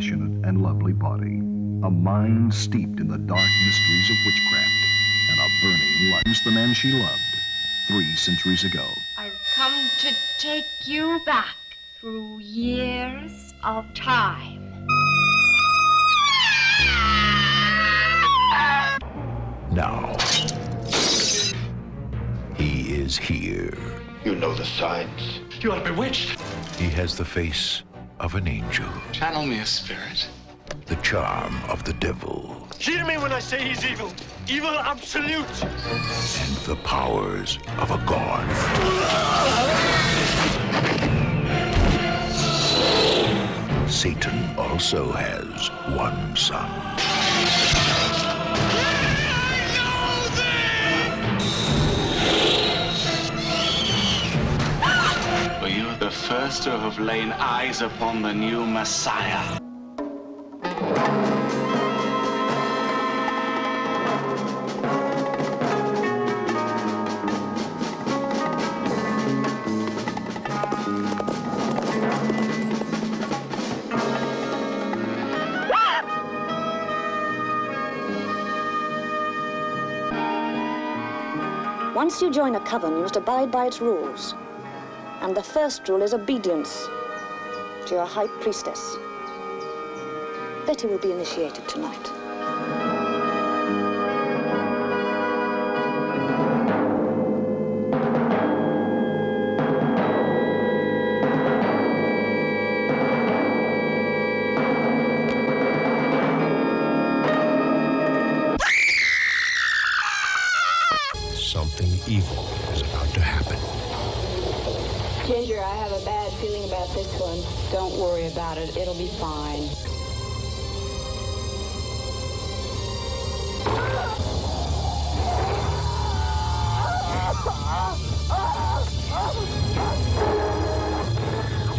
passionate and lovely body, a mind steeped in the dark mysteries of witchcraft, and a burning lust. The man she loved 3 centuries ago. I've come to take you back through years of time. Now, he is here. You know the signs. You are bewitched. He has the face of an angel, Channel me a spirit. the charm of the devil, Hear me when I say he's evil. Evil absolute. and the powers of a god. Satan also has one son. For you are the first to have laid eyes upon the new Messiah. Once you join a coven, you must abide by its rules. And the first rule is obedience to your high priestess. Betty will be initiated tonight. Something evil is about to happen. Ginger, I have a bad feeling about this one. Don't worry about it. It'll be fine.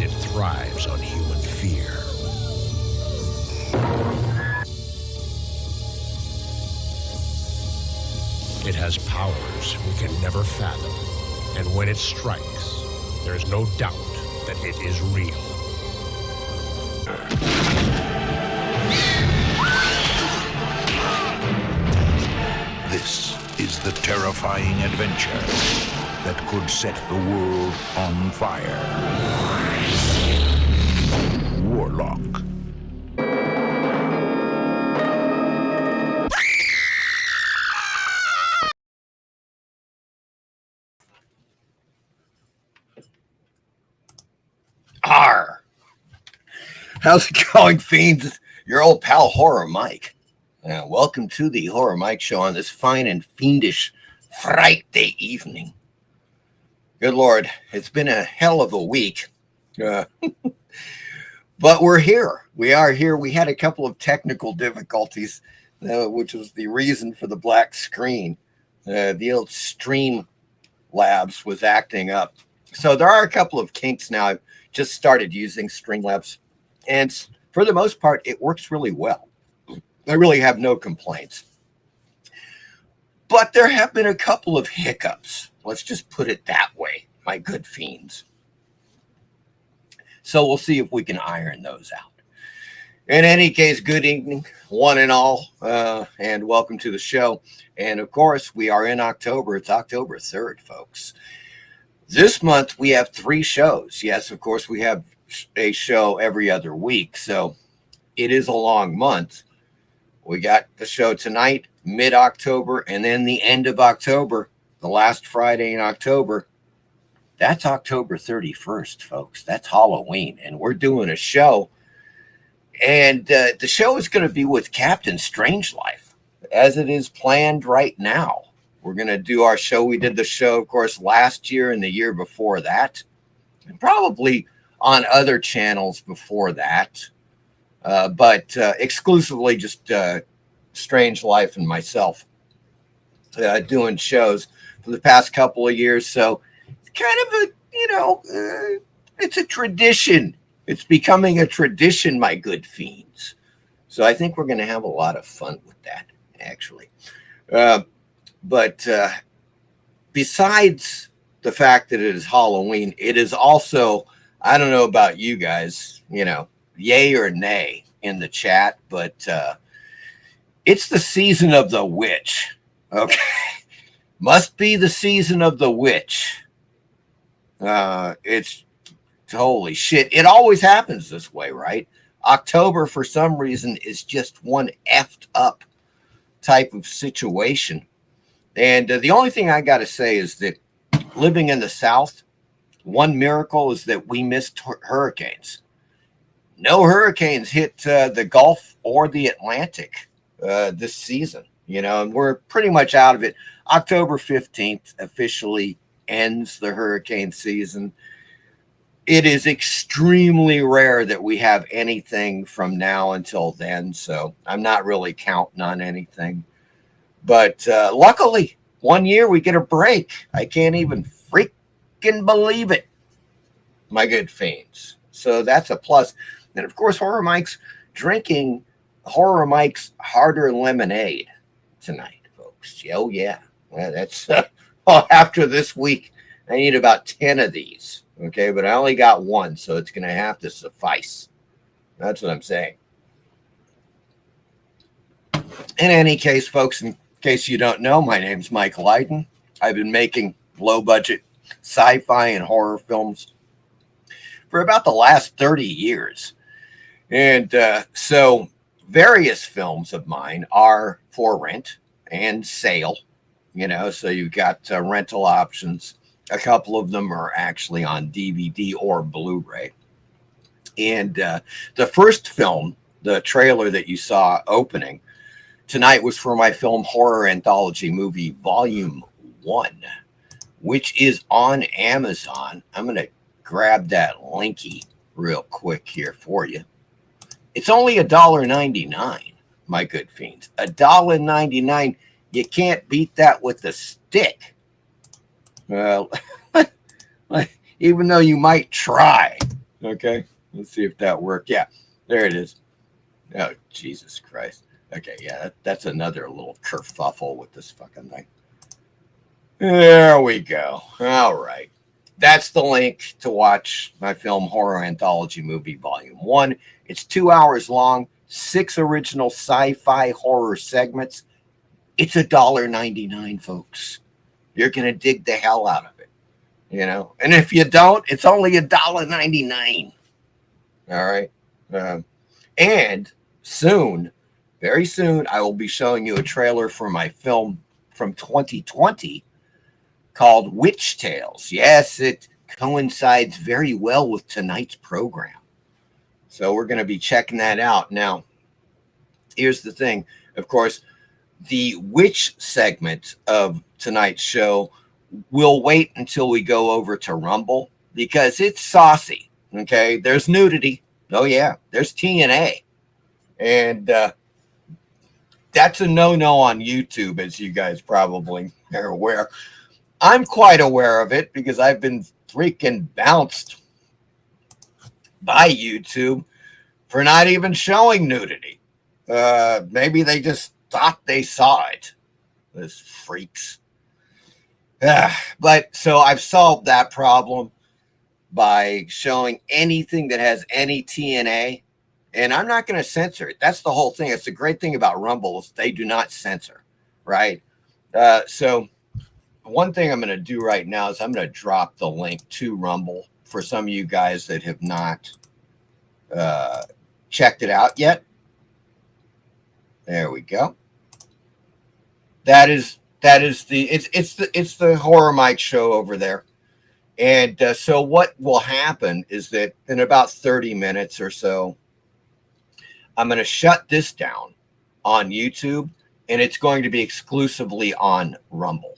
It thrives on human fear. It has powers we can never fathom. And when it strikes, there is no doubt that it is real. This is the terrifying adventure that could set the world on fire. Warlock. Arr! How's it going, fiends? Your old pal Horror Mike. Welcome to the Horror Mike Show on this fine and fiendish Friday evening. Good Lord, it's been a hell of a week. But we're here. We are here. We had a couple of technical difficulties, which was the reason for the black screen. The old Stream Labs was acting up. So there are a couple of kinks now. I've just started using Streamlabs, and for the most part, it works really well. I really have no complaints. But there have been a couple of hiccups. Let's just put it that way, my good fiends. So we'll see if we can iron those out. In any case, good evening, one and all, and welcome to the show. And of course, we are in October. It's October 3rd, folks. This month, we have 3 shows. Yes, of course, we have a show every other week. So it is a long month. We got the show tonight, mid-October, and then the end of October, the last Friday in October. That's October 31st, folks. That's Halloween, and we're doing a show. And the show is going to be with Captain Strangelife, as it is planned right now. We're going to do our show. We did the show, of course, last year and the year before that, and probably on other channels before that, but exclusively just Strangelife and myself doing shows for the past couple of years. So it's kind of a, it's a tradition. It's becoming a tradition, my good fiends. So I think we're going to have a lot of fun with that, actually. But besides the fact that it is Halloween, it is also, I don't know about you guys, yay or nay, in the chat, but it's the season of the witch. Okay. Must be the season of the witch. It's holy shit. It always happens this way, right? October, for some reason, is just one effed up type of situation. And the only thing I got to say is that living in the South, one miracle is that we missed hurricanes. No hurricanes hit the Gulf or the Atlantic this season, you know, and we're pretty much out of it. October 15th officially ends the hurricane season. It is extremely rare that we have anything from now until then, so I'm not really counting on anything. But luckily, 1 year we get a break. I can't even freaking believe it, my good fiends. So that's a plus. And of course, Horror Mike's drinking Horror Mike's Harder Lemonade tonight, folks. Oh, yeah. Well, that's after this week, I need about 10 of these. Okay, but I only got one, so it's going to have to suffice. That's what I'm saying. In any case, folks, in case you don't know, my name's Mike Lydon. I've been making low-budget sci-fi and horror films for about the last 30 years. And so various films of mine are for rent and sale, you know, so you've got rental options. A couple of them are actually on DVD or Blu-ray. And the first film, the trailer that you saw opening tonight, was for my film Horror Anthology Movie Volume 1, which is on Amazon. I'm going to grab that linky real quick here for you. It's only $1.99, my good fiends. $1.99. You can't beat that with a stick. Well, even though you might try. Okay, let's see if that worked. Yeah, there it is. Oh, Jesus Christ. Okay, yeah, that's another little kerfuffle with this fucking thing. There we go. All right. That's the link to watch my film Horror Anthology Movie Volume 1. It's 2 hours long, 6 original sci-fi horror segments. It's $1.99, folks. You're going to dig the hell out of it, you know? And if you don't, it's only $1.99. All right? And soon, very soon, I will be showing you a trailer for my film from 2020 called Witch Tales. Yes, it coincides very well with tonight's program. So we're going to be checking that out. Now, here's the thing. Of course, the witch segment of tonight's show will wait until we go over to Rumble because it's saucy. Okay, there's nudity. Oh, yeah, there's TNA. And that's a no-no on YouTube, as you guys probably are aware. I'm quite aware of it because I've been freaking bounced by YouTube for not even showing nudity. Maybe they just thought they saw it. Those freaks. But so I've solved that problem by showing anything that has any TNA, and I'm not going to censor it. That's the whole thing. It's the great thing about Rumble is they do not censor, right? So one thing I'm going to do right now is I'm going to drop the link to Rumble for some of you guys that have not checked it out yet. There we go. It's the Horror Mike show over there. And so what will happen is that in about 30 minutes or so, I'm going to shut this down on YouTube, and it's going to be exclusively on Rumble.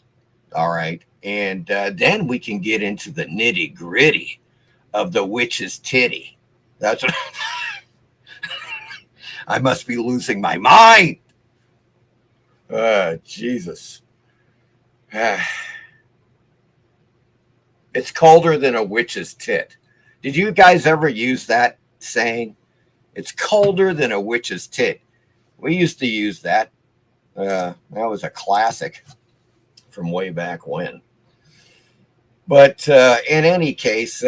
All right. And then we can get into the nitty gritty of the witch's titty. That's what I must be losing my mind. Jesus. It's colder than a witch's tit. Did you guys ever use that saying? It's colder than a witch's tit. We used to use that. That was a classic from way back when. But in any case,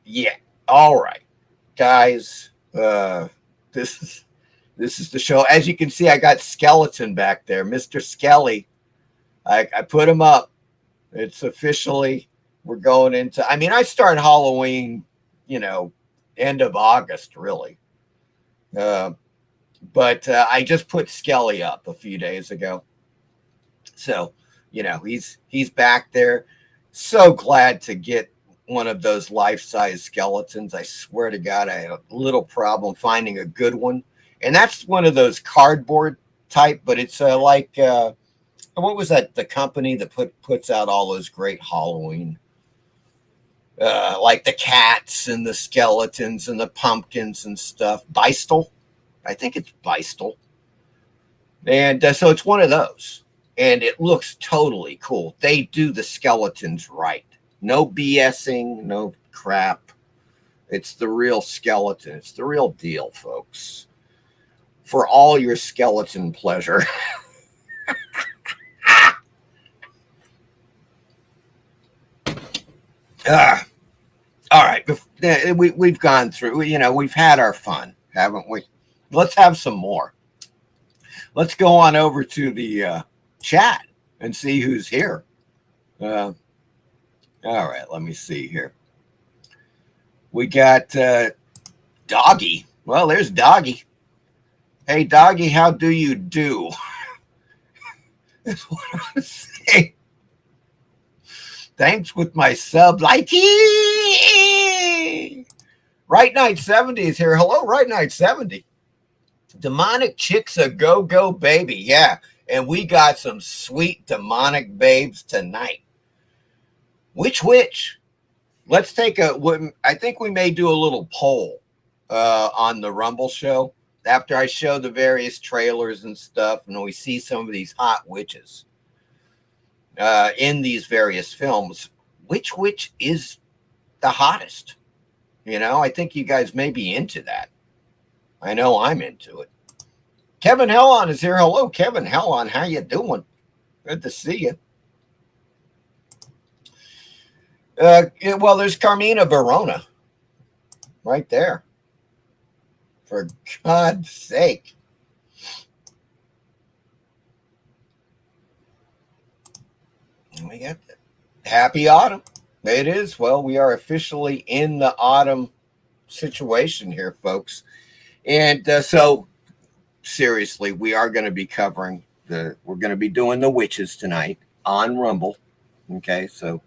yeah. All right, guys. This is the show. As you can see, I got Skeleton back there, Mr. Skelly. I put him up. It's officially, we're going into, I mean, I start Halloween, end of August, really. But I just put Skelly up a few days ago. So, he's back there. So glad to get one of those life-size skeletons. I swear to God, I had a little problem finding a good one. And that's one of those cardboard type, but it's like, what was that? The company that puts out all those great Halloween, like the cats and the skeletons and the pumpkins and stuff. Beistel? I think it's Beistel. And so it's one of those. And it looks totally cool. They do the skeletons right. No BSing, no crap. It's the real skeleton. It's the real deal, folks. For all your skeleton pleasure. All right. We've gone through, we've had our fun, haven't we? Let's have some more. Let's go on over to the chat and see who's here. All right, let me see here. We got Doggy. Well, there's Doggy. Hey, Doggy, how do you do? That's what I'm saying. Thanks with my sub. Likey! Right Night 70 is here. Hello, Right Night 70. Demonic Chicks a Go-Go Baby. Yeah, and we got some sweet demonic babes tonight. Which? Let's take I think we may do a little poll on the Rumble show after I show the various trailers and stuff, and we see some of these hot witches in these various films. Which witch is the hottest? I think you guys may be into that. I know I'm into it. Kevin Hellon is here. Hello, Kevin Hellon. How you doing? Good to see you. Well, there's Carmina Barona right there. For God's sake. We got that. Happy autumn. It is. Well, we are officially in the autumn situation here, folks. And so, seriously, we are going to be covering we're going to be doing the witches tonight on Rumble. Okay, so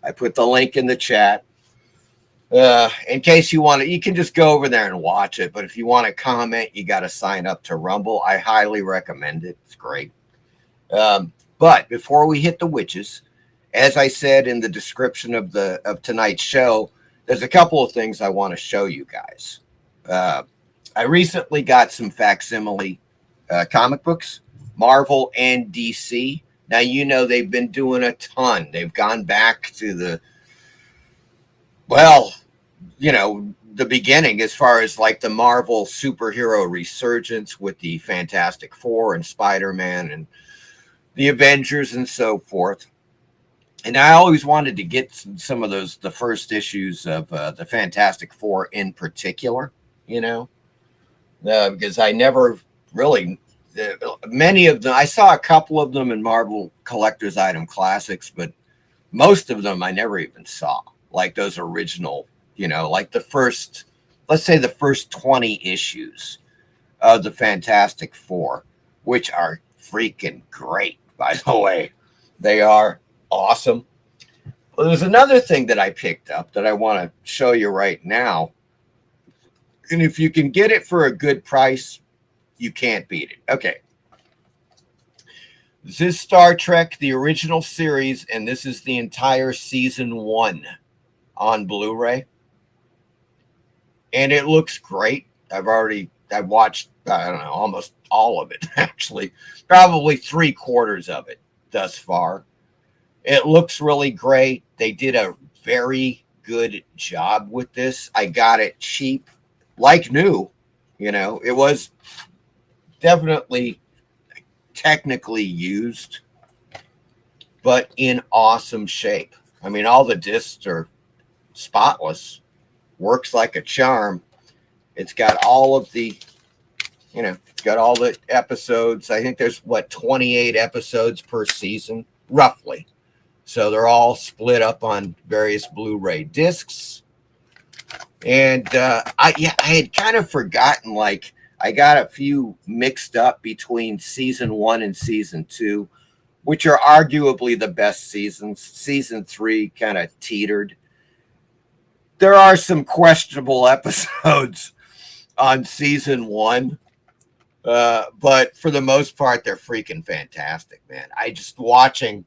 I put the link in the chat. In case you want to, you can just go over there and watch it. But if you want to comment, you got to sign up to Rumble. I highly recommend it. It's great. But before we hit the witches, as I said in the description of tonight's show, there's a couple of things I want to show you guys. I recently got some facsimile comic books, Marvel and DC. Now, they've been doing a ton. They've gone back to the beginning as far as like the Marvel superhero resurgence with the Fantastic Four and Spider-Man and the Avengers and so forth. And I always wanted to get some of the first issues of the Fantastic Four in particular, because I never really, many of them, I saw a couple of them in Marvel Collector's Item Classics, but most of them I never even saw, like those original, like the first, let's say the first 20 issues of the Fantastic Four, which are freaking great, by the way. They are awesome. Well, there's another thing that I picked up that I want to show you right now. And if you can get it for a good price, you can't beat it. Okay. This is Star Trek, the original series, and this is the entire season 1 on Blu-ray. And it looks great. I've watched, I don't know, almost all of it, actually. Probably 3/4 of it thus far. It looks really great. They did a very good job with this. I got it cheap, like new. It was definitely technically used, but in awesome shape. I mean, all the discs are spotless. Works like a charm. It's got all of the, it's got all the episodes. I think there's 28 episodes per season, roughly. So they're all split up on various Blu-ray discs. And I had kind of forgotten, like, I got a few mixed up between season 1 and season 2, which are arguably the best seasons. Season 3 kind of teetered. There are some questionable episodes on season 1, but for the most part, they're freaking fantastic, man. I just watching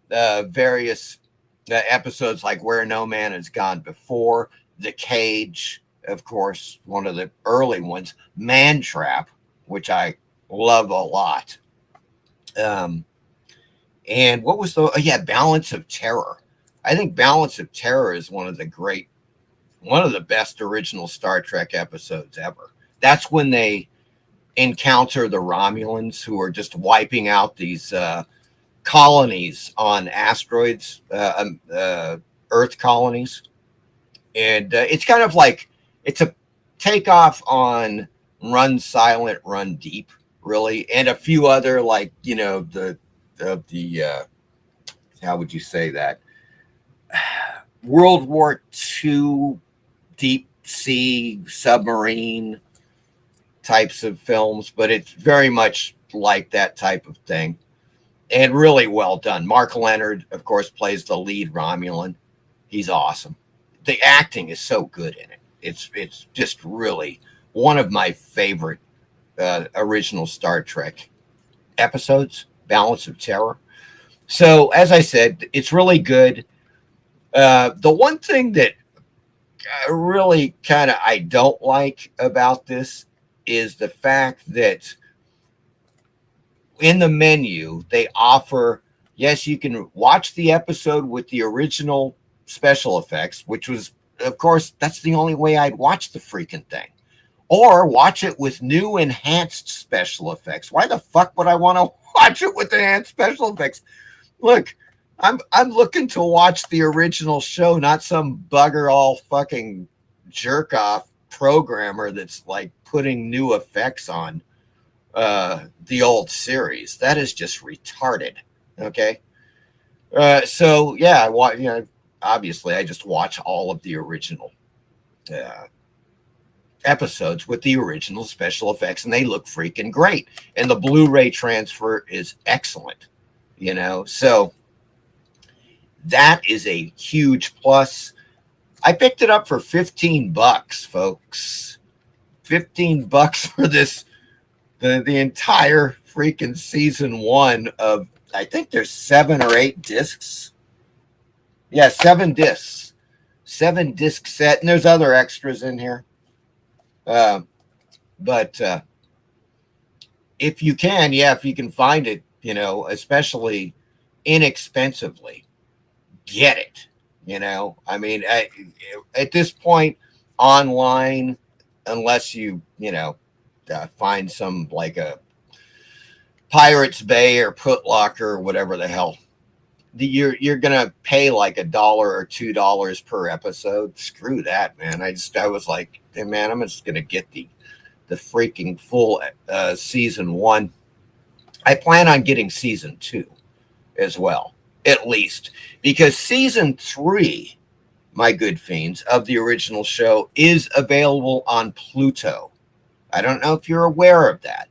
various episodes like Where No Man Has Gone Before, The Cage, of course, one of the early ones, Man Trap, which I love a lot. And what was Balance of Terror. I think Balance of Terror is one of the best original Star Trek episodes ever. That's when they encounter the Romulans, who are just wiping out these colonies on asteroids, Earth colonies. And it's kind of like, it's a takeoff on Run Silent, Run Deep, really, and a few other, like, how would you say that? World War II deep sea submarine types of films, but it's very much like that type of thing, and really well done. Mark Leonard, of course, plays the lead Romulan. He's awesome. The acting is so good in it. It's just really one of my favorite original Star Trek episodes, Balance of Terror. So, as I said, it's really good. The one thing that really I don't like about this is the fact that in the menu, they offer, yes, you can watch the episode with the original special effects, which was, of course, that's the only way I'd watch the freaking thing. Or watch it with new enhanced special effects. Why the fuck would I want to watch it with enhanced special effects? Look, I'm looking to watch the original show, not some bugger all fucking jerk off programmer that's like putting new effects on the old series. That is just retarded. Okay. So yeah, obviously I just watch all of the original episodes with the original special effects, and they look freaking great. And the Blu-ray transfer is excellent, so that is a huge plus. I picked it up for $15, folks. $15 for this, the entire freaking season 1 of, I think there's 7 or 8 discs. Yeah, 7 discs. 7 disc set, and there's other extras in here. But if you can find it, especially inexpensively, get it. I mean, at this point, online, unless you find some like a Pirates Bay or Put Locker or whatever the hell, you're gonna pay like $1 or $2 per episode. Screw that, man. I was like, hey, man, I'm just gonna get the freaking full season 1. I plan on getting season 2 as well, at least, because season 3, my good fiends, of the original show is available on Pluto. I don't know if you're aware of that.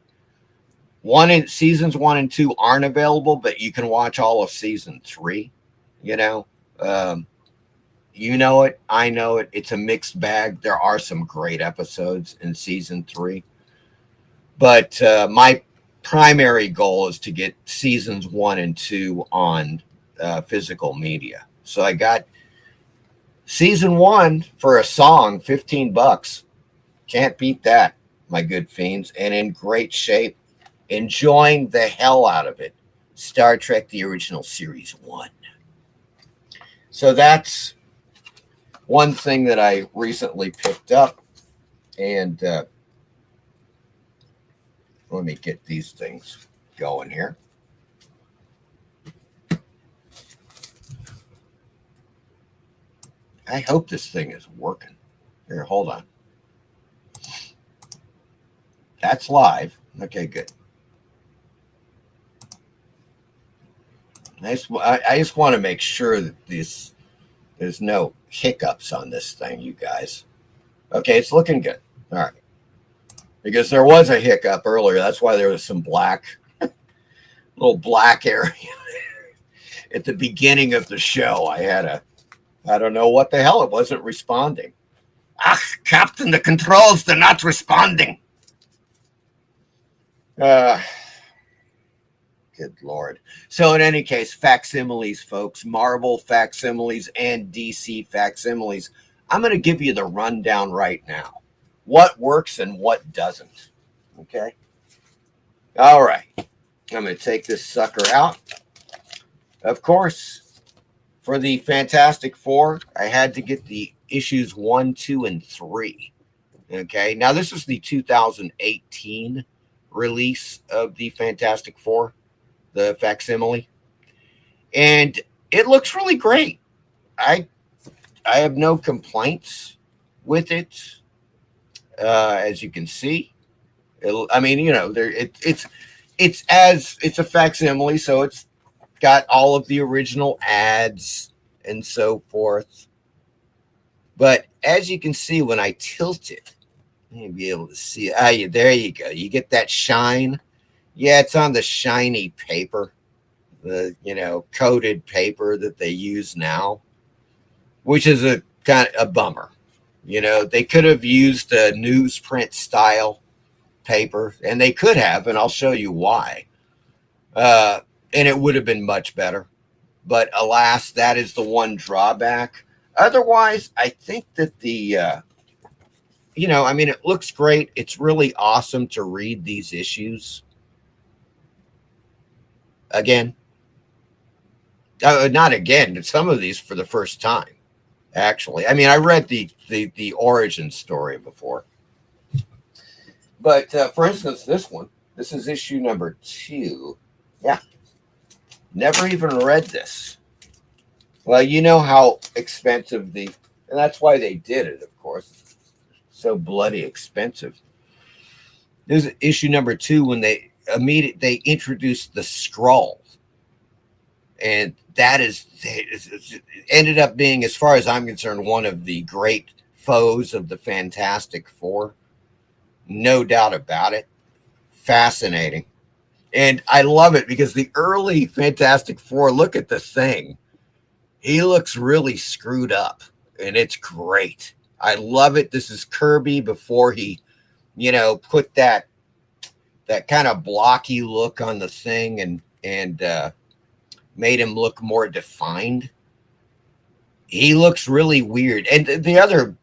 Seasons 1 and 2 aren't available, but you can watch all of season 3. You know it. I know it. It's a mixed bag. There are some great episodes in season 3, but my primary goal is to get seasons 1 and 2 on physical media. So I got season 1 for a song, $15. Can't beat that, my good fiends, and in great shape. Enjoying the hell out of it. Star Trek, the original series 1. So that's one thing that I recently picked up. And let me get these things going here. I hope this thing is working. Here, hold on. That's live. Okay, good. I just want to make sure that there's no hiccups on this thing, you guys. Okay, it's looking good. All right. Because there was a hiccup earlier. That's why there was some little black area at the beginning of the show. I don't know what the hell, it wasn't responding. Ah, Captain, the controls, they're not responding. Good Lord. So in any case, facsimiles, folks, Marvel facsimiles and DC facsimiles. I'm going to give you the rundown right now. What works and what doesn't. Okay. All right. I'm going to take this sucker out. Of course, for the Fantastic Four, I had to get the issues 1, 2, and 3. Okay. Now, this is the 2018 release of the Fantastic Four, the facsimile. And it looks really great. I have no complaints with it. As you can see, it's a facsimile, so it's got all of the original ads and so forth. But as you can see, when I tilt it, you'll be able to see. There you go. You get that shine. Yeah, it's on the shiny paper, the coated paper that they use now, which is a kind of a bummer. They could have used a newsprint style paper, and they could have, and I'll show you why. And it would have been much better. But alas, that is the one drawback. Otherwise, I think that it looks great. It's really awesome to read these issues again. Not again, some of these for the first time. Actually, I read the origin story before, but for instance, this is issue number 2. Yeah, never even read this. Well, you know how expensive and that's why they did it, of course. So bloody expensive. This is issue number 2 when they introduced the Skrull. And that ended up being, as far as I'm concerned, one of the great foes of the Fantastic Four. No doubt about it. Fascinating. And I love it because the early Fantastic Four, look at the Thing. He looks really screwed up, and it's great. I love it. This is Kirby before he, put that kind of blocky look on the Thing and made him look more defined. He looks really weird. And the other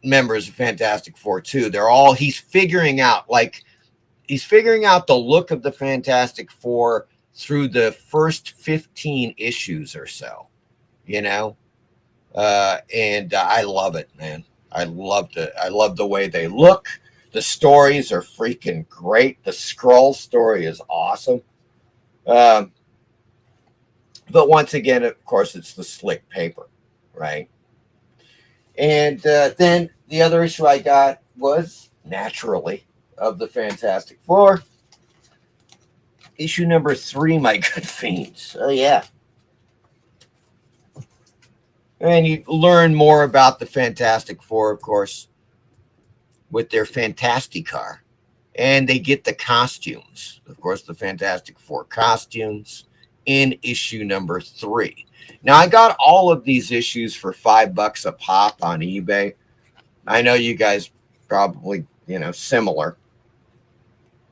members of Fantastic Four too, he's figuring out the look of the Fantastic Four through the first 15 issues or so, and I love it, man. I love the way they look. The stories are freaking great. The Skrull story is awesome. But once again, of course, it's the slick paper, right? And then the other issue I got was, naturally, of the Fantastic Four. Issue number 3, my good fiends. Oh, yeah. And you learn more about the Fantastic Four, of course, with their Fantasticar. And they get the costumes. Of course, the Fantastic Four costumes in issue number 3. Now, I got all of these issues for $5 a pop on eBay. I know you guys probably, similar.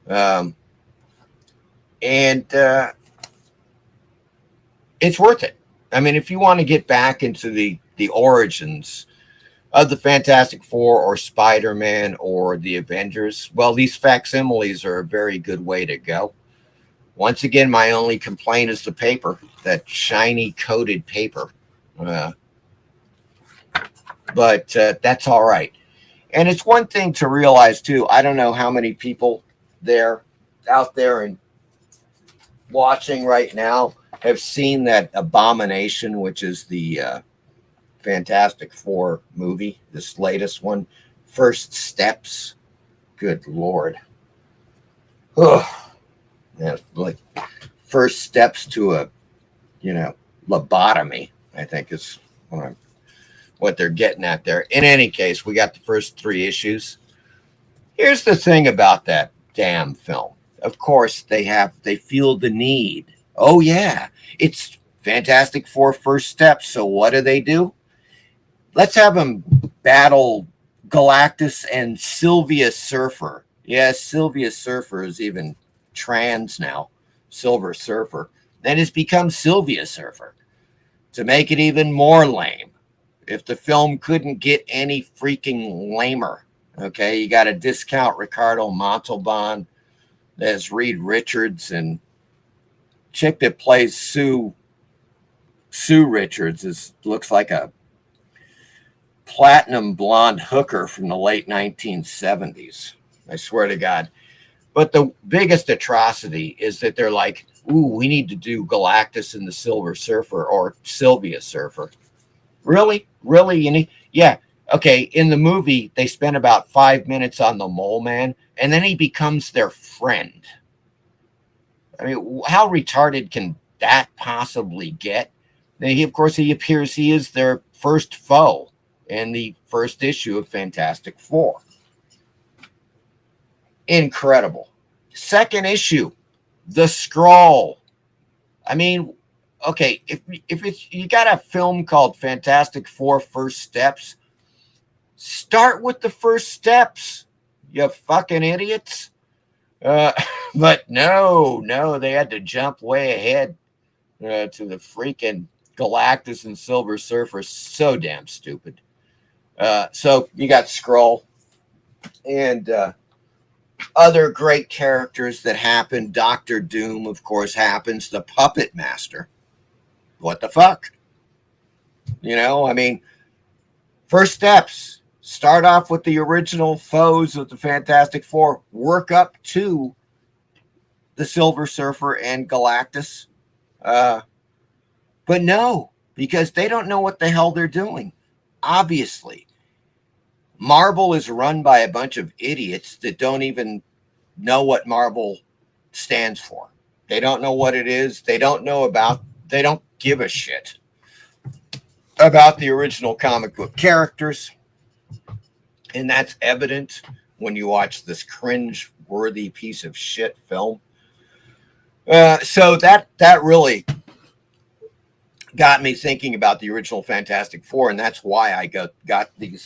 And it's worth it. If you want to get back into the origins of the Fantastic Four or Spider-Man or the Avengers, well, these facsimiles are a very good way to go. Once again, my only complaint is the paper, that shiny coated paper. But that's all right. And it's one thing to realize, too, I don't know how many people out there and watching right now have seen that Abomination, which is the Fantastic Four movie, this latest one, First Steps. Good Lord. Oh, yeah, like first steps to a, lobotomy, I think is what they're getting at there. In any case, we got the first 3 issues. Here's the thing about that damn film. Of course, they feel the need. Oh yeah, it's Fantastic Four first steps. So what do? Let's have them battle Galactus and Sylvia Surfer. Yes, Sylvia Surfer is even trans now. Silver Surfer. Then it's become Sylvia Surfer to make it even more lame. If the film couldn't get any freaking lamer, okay, you got to discount Ricardo Montalban as Reed Richards, and chick that plays Sue Richards looks like a platinum blonde hooker from the late 1970s. I swear to God. But the biggest atrocity is that they're like, ooh, we need to do Galactus and the Silver Surfer or Sylvia Surfer. Really? Yeah. Okay. In the movie, they spend about 5 minutes on the Mole Man, and then he becomes their friend. I mean, how retarded can that possibly get? He appears he is their first foe in the first issue of Fantastic Four. Incredible. Second issue, the Skrull. I mean, okay, if you got a film called Fantastic Four First Steps, start with the first steps, you fucking idiots. But no, they had to jump way ahead to the freaking Galactus and Silver Surfer. So damn stupid. So you got Skrull and other great characters that happen. Doctor Doom, of course, happens. The Puppet Master. What the fuck? I mean, first steps. Start off with the original foes of the Fantastic Four. Work up to the Silver Surfer and Galactus. But no, because they don't know what the hell they're doing. Obviously. Marvel is run by a bunch of idiots that don't even know what Marvel stands for. They don't know what it is. They don't give a shit about the original comic book characters. And that's evident when you watch this cringe-worthy piece of shit film. So that really got me thinking about the original Fantastic Four, and that's why I got the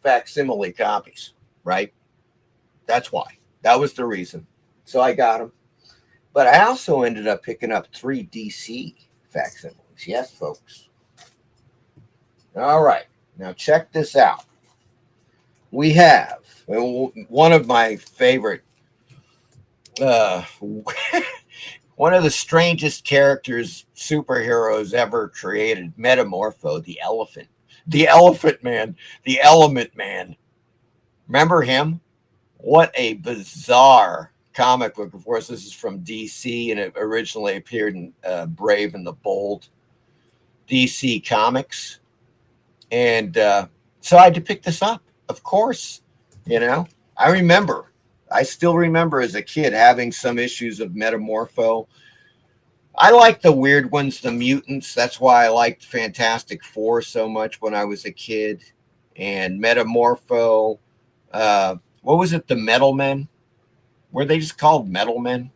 facsimile copies, right? That's why. That was the reason. So I got them. But I also ended up picking up 3 DC facsimiles. Yes, folks. All right. Now check this out. We have one of my favorite, one of the strangest characters superheroes ever created, Metamorpho, the Elephant Man, the Element Man. Remember him? What a bizarre comic book. Of course, this is from DC, and it originally appeared in Brave and the Bold DC Comics. And so I had to pick this up. Of course, I still remember as a kid having some issues of Metamorpho. I like the weird ones, the mutants. That's why I liked Fantastic Four so much when I was a kid. And Metamorpho, what was it? The Metal Men? Were they just called Metal Men?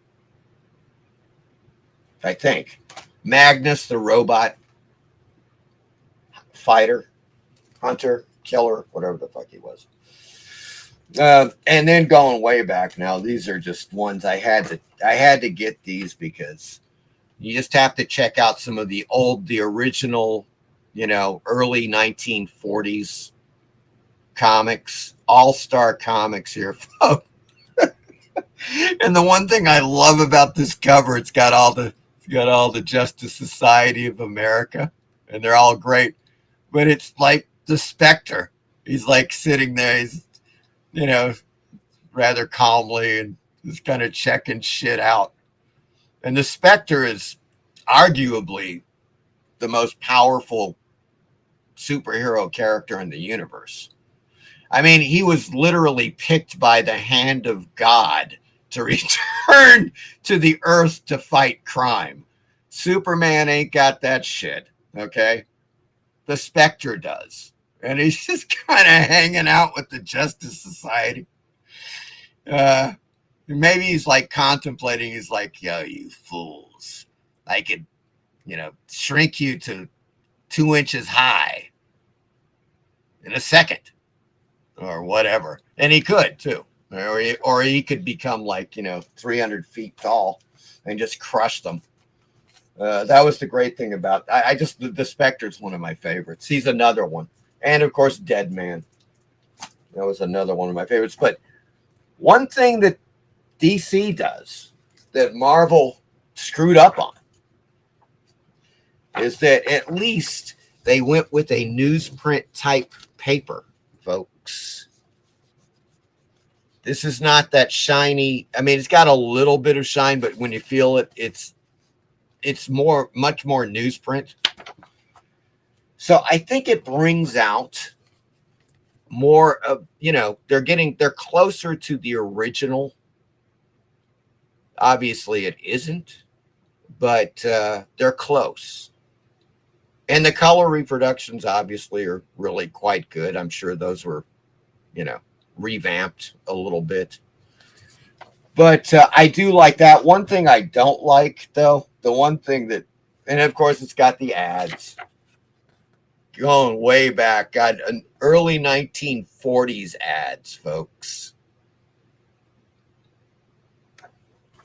I think. Magnus, the robot fighter, hunter, killer, whatever the fuck he was. And then going way back now, these are just ones I had to get these because you just have to check out some of the original, early 1940s comics, all-star comics here, folks. And the one thing I love about this cover, it's got all the Justice Society of America, and they're all great. But it's like the Spectre. He's like sitting there, he's, rather calmly and just kind of checking shit out. And the Spectre is arguably the most powerful superhero character in the universe. I mean, he was literally picked by the hand of God to return to the earth to fight crime. Superman ain't got that shit, okay? The Spectre does. And he's just kind of hanging out with the Justice Society. Maybe he's like contemplating, he's like, yo, you fools. I could, shrink you to 2 inches high in a second or whatever. And he could too. Or he could become like, 300 feet tall and just crush them. That was the great thing about the Spectre's one of my favorites. He's another one. And of course, Dead Man. That was another one of my favorites. But one thing that DC does that Marvel screwed up on is that at least they went with a newsprint type paper, folks. This is not that shiny. I mean, it's got a little bit of shine, but when you feel it, it's much more newsprint. So I think it brings out more of, they're closer to the original. Obviously it isn't, but they're close. And the color reproductions obviously are really quite good. I'm sure those were, revamped a little bit. But I do like that. One thing I don't like, though, the one thing that, and of course it's got the ads going way back, got an early 1940s ads, folks.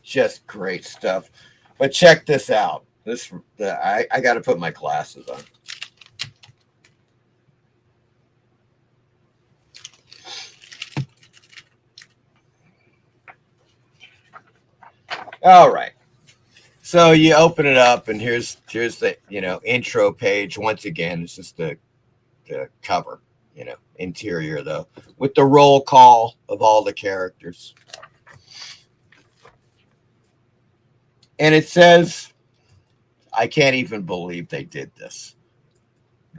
Just great stuff. But check this out. I got to put my glasses on. All right. So you open it up, and here's the intro page. Once again, it's just the cover, interior though, with the roll call of all the characters. And it says, I can't even believe they did this.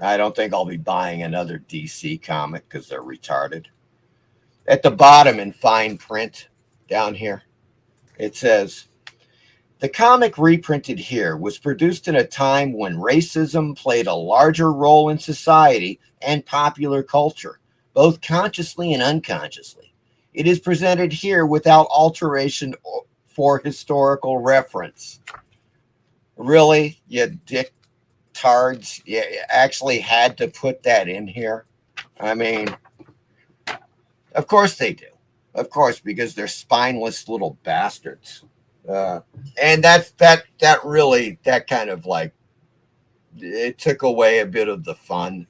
I don't think I'll be buying another DC comic because they're retarded. At the bottom in fine print down here, it says, the comic reprinted here was produced in a time when racism played a larger role in society and popular culture, both consciously and unconsciously. It is presented here without alteration for historical reference. Really? You dictards? You actually had to put that in here? I mean, of course they do. Of course, because they're spineless little bastards. And that kind of like, it took away a bit of the fun.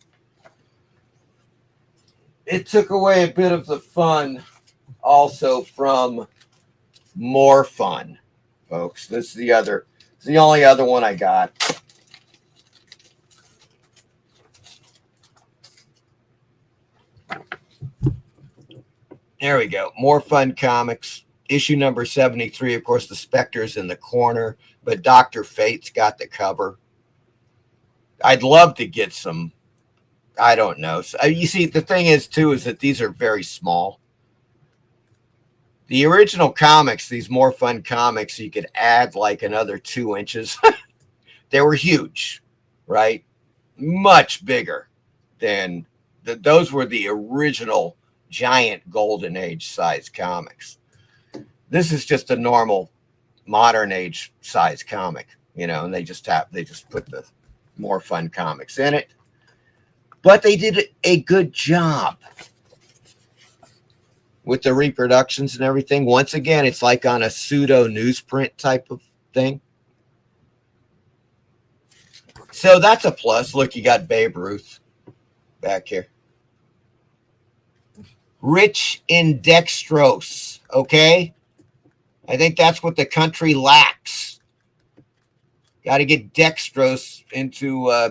It took away a bit of the fun also from More Fun, folks. This is the only other one I got. There we go. More Fun Comics. Issue number 73. Of course, the Spectre's in the corner, but Dr. Fate's got the cover. I'd love to get some, I don't know. So, you see, the thing is, too, is that these are very small. The original comics, these More Fun comics, you could add like another 2 inches. They were huge, right? Much bigger than, those were the original giant golden age size comics. This is just a normal modern age size comic, and they just put the More Fun comics in it. But they did a good job with the reproductions and everything. Once again, it's like on a pseudo newsprint type of thing. So that's a plus. Look, you got Babe Ruth back here. Rich in dextrose, okay? I think that's what the country lacks. Got to get dextrose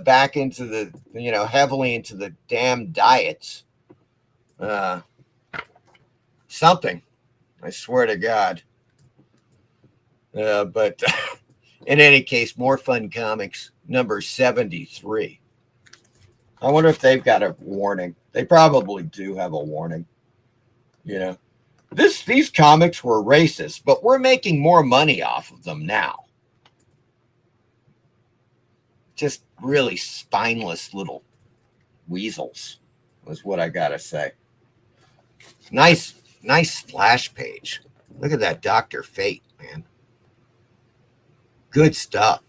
back into the, heavily into the damn diets. Something, I swear to God. But in any case, More Fun Comics, number 73. I wonder if they've got a warning. They probably do have a warning, These comics were racist, but we're making more money off of them now. Just really spineless little weasels was what I gotta say. Nice splash page. Look at that Dr. Fate, man. Good stuff.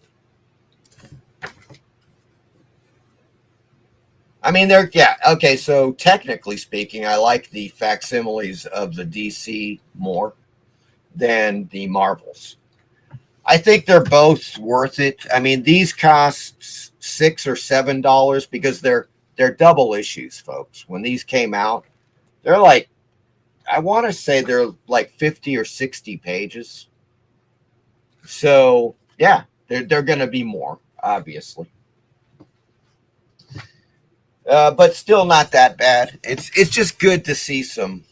I mean, okay, so technically speaking, I like the facsimiles of the DC more than the Marvels. I think they're both worth it. I mean, these cost $6 or $7 because they're double issues, folks. When these came out, they're like, I want to say they're like 50 or 60 pages. So yeah, they're going to be more, obviously. But still not that bad. It's just good to see some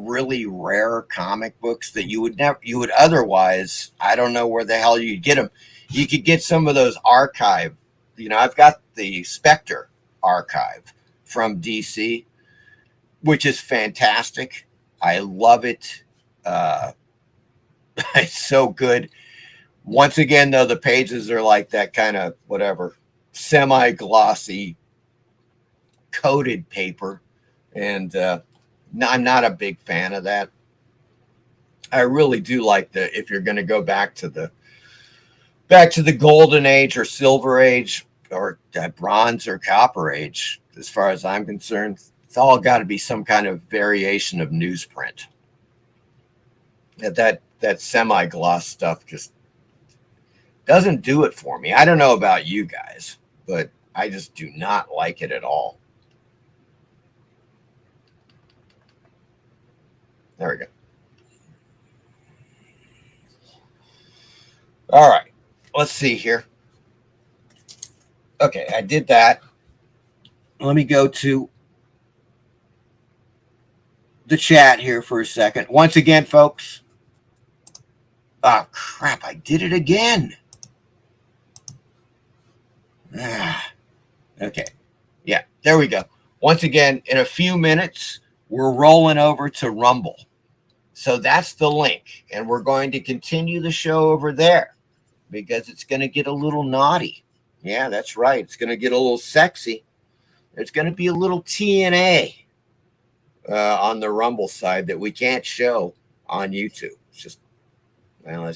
really rare comic books that you would otherwise, I don't know where the hell you'd get them. You could get some of those archive. You know, I've got the Spectre archive from DC, which is fantastic. I love it. It's so good. Once again, though, the pages are like that kind of whatever semi-glossy coated paper, and I'm not a big fan of that. I really do like if you're going to go back to the golden age or silver age or bronze or copper age, as far as I'm concerned, it's all got to be some kind of variation of newsprint. That semi-gloss stuff just doesn't do it for me. I don't know about you guys, but I just do not like it at all. There we go. All right. Let's see here. Okay, I did that. Let me go to the chat here for a second. Once again, folks. Oh, crap. I did it again. Okay. Yeah, there we go. Once again, in a few minutes, we're rolling over to Rumble. So that's the link. And we're going to continue the show over there because it's going to get a little naughty. Yeah, that's right. It's going to get a little sexy. There's going to be a little TNA on the Rumble side that we can't show on YouTube. It's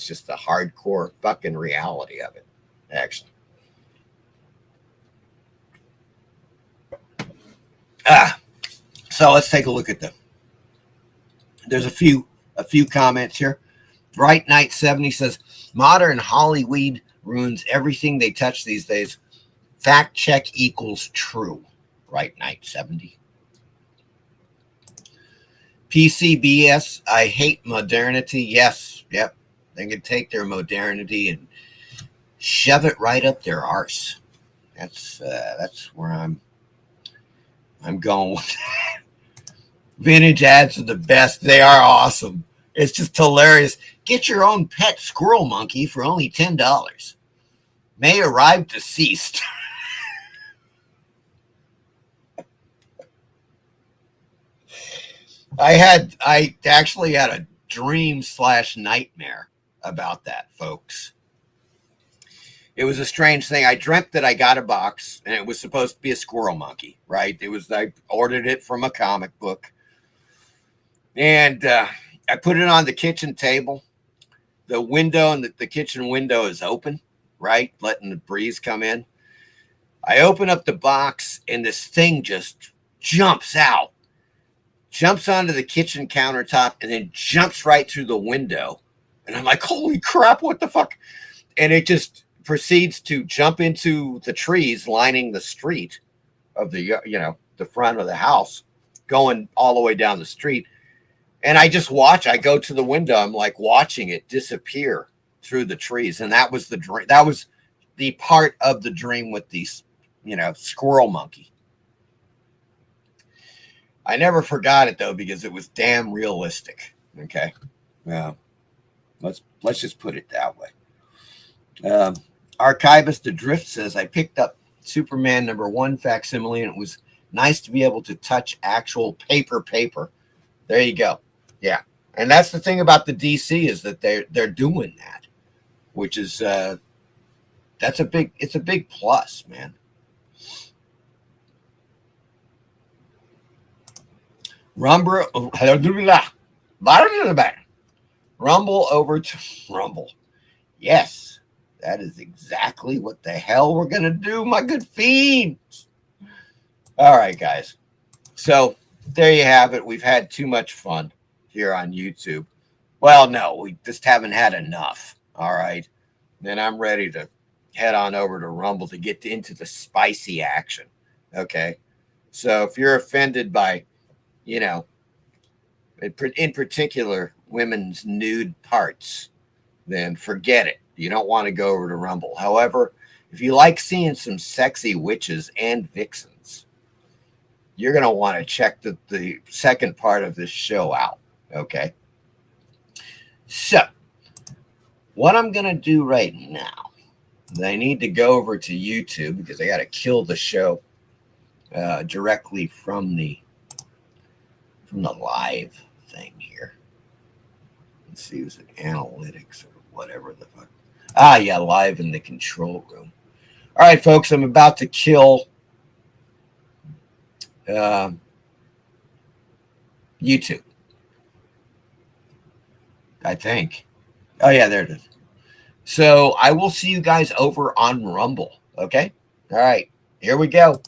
just the hardcore fucking reality of it, actually. So let's take a look at them. There's a few comments here. Bright Knight 70 says, modern Hollywood ruins everything they touch these days. Fact check equals true. Bright Knight 70. PCBS, I hate modernity. Yes, yep. They can take their modernity and shove it right up their arse. That's where I'm going with that. Vintage ads are the best. They are awesome. It's just hilarious. Get your own pet squirrel monkey for only $10. May arrive deceased. I actually had a dream/nightmare about that, folks. It was a strange thing. I dreamt that I got a box and it was supposed to be a squirrel monkey, right? I ordered it from a comic book. And I put it on the kitchen table. The window and the kitchen window is open, right? Letting the breeze come in. I open up the box and this thing just jumps out, jumps onto the kitchen countertop, and then jumps right through the window. And I'm like, holy crap, what the fuck? And it just proceeds to jump into the trees lining the street of the front of the house, going all the way down the street. And I just watch. I go to the window. I'm like watching it disappear through the trees. And that was the dream. That was the part of the dream with these, squirrel monkey. I never forgot it though, because it was damn realistic. Okay. Let's just put it that way. Archivist Adrift says, I picked up Superman #1 facsimile, and it was nice to be able to touch actual paper. There you go. Yeah. And that's the thing about the DC is that they're doing that, which is it's a big plus, man. Rumble over to Rumble. Yes, that is exactly what the hell we're gonna do, my good fiends. All right, guys. So there you have it. We've had too much fun here on YouTube. Well, no, we just haven't had enough. All right. Then I'm ready to head on over to Rumble to get into the spicy action. Okay. So if you're offended by, you know, in particular, women's nude parts, then forget it. You don't want to go over to Rumble. However, if you like seeing some sexy witches and vixens, you're going to want to check the second part of this show out. Okay. So what I'm going to do right now is I need to go over to YouTube because I got to kill the show directly from the live thing here. Let's see, is it analytics or whatever the fuck? Ah, yeah, live in the control room. All right, folks, I'm about to kill YouTube. I think. Oh, yeah, there it is. So I will see you guys over on Rumble. Okay? All right, here we go.